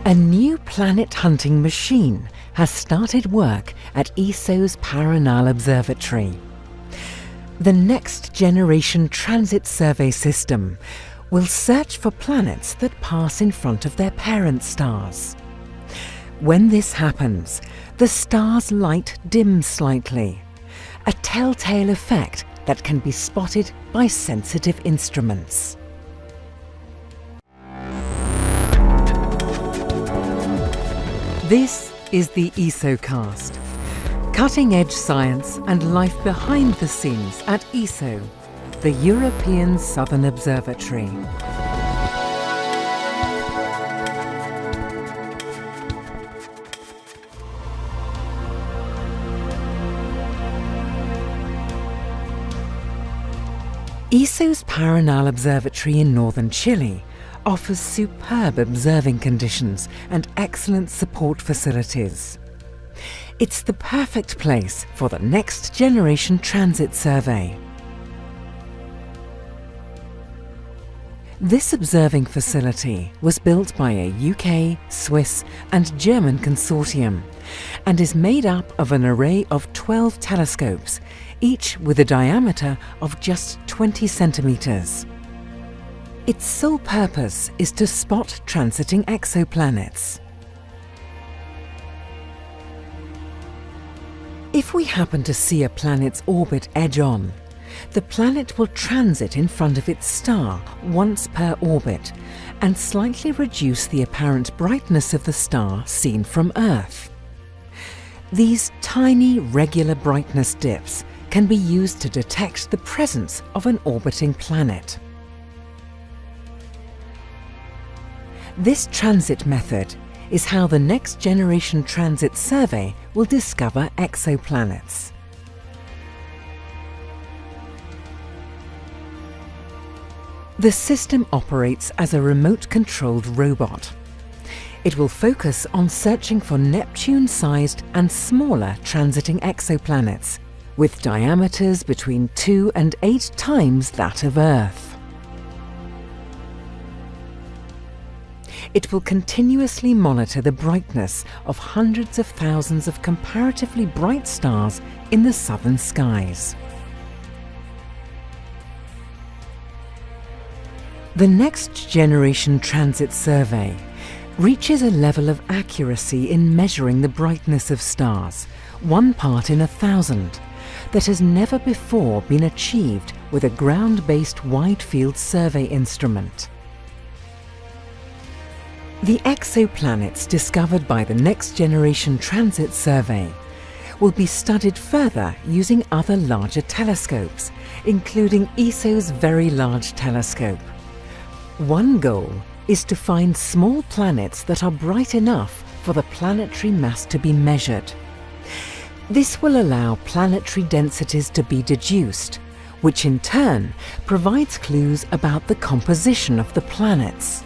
A new planet-hunting machine has started work at ESO's Paranal Observatory. The Next Generation Transit Survey System will search for planets that pass in front of their parent stars. When this happens, the star's light dims slightly, a telltale effect that can be spotted by sensitive instruments. This is the ESOcast, cutting-edge science and life behind the scenes at ESO, the European Southern Observatory. ESO's Paranal Observatory in northern Chile offers superb observing conditions and excellent support facilities. It's the perfect place for the Next Generation Transit Survey. This observing facility was built by a UK, Swiss and German consortium and is made up of an array of 12 telescopes, each with a diameter of just 20 centimetres. Its sole purpose is to spot transiting exoplanets. If we happen to see a planet's orbit edge on, the planet will transit in front of its star once per orbit and slightly reduce the apparent brightness of the star seen from Earth. These tiny regular brightness dips can be used to detect the presence of an orbiting planet. This transit method is how the Next Generation Transit Survey will discover exoplanets. The system operates as a remote-controlled robot. It will focus on searching for Neptune-sized and smaller transiting exoplanets, with diameters between 2 and 8 times that of Earth. It will continuously monitor the brightness of hundreds of thousands of comparatively bright stars in the southern skies. The Next Generation Transit Survey reaches a level of accuracy in measuring the brightness of stars, 1 part in 1,000, that has never before been achieved with a ground-based wide-field survey instrument. The exoplanets discovered by the Next Generation Transit Survey will be studied further using other larger telescopes, including ESO's Very Large Telescope. One goal is to find small planets that are bright enough for the planetary mass to be measured. This will allow planetary densities to be deduced, which in turn provides clues about the composition of the planets.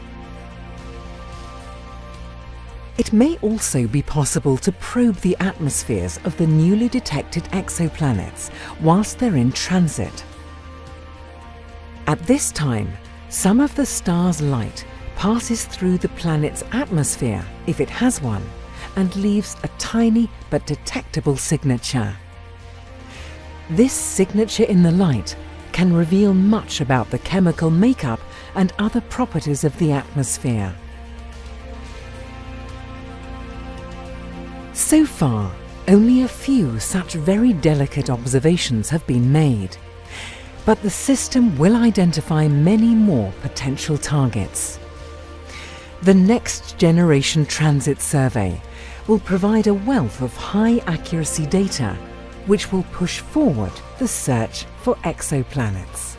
It may also be possible to probe the atmospheres of the newly detected exoplanets whilst they're in transit. At this time, some of the star's light passes through the planet's atmosphere, if it has one, and leaves a tiny but detectable signature. This signature in the light can reveal much about the chemical makeup and other properties of the atmosphere. So far, only a few such very delicate observations have been made, but the system will identify many more potential targets. The Next Generation Transit Survey will provide a wealth of high-accuracy data which will push forward the search for exoplanets.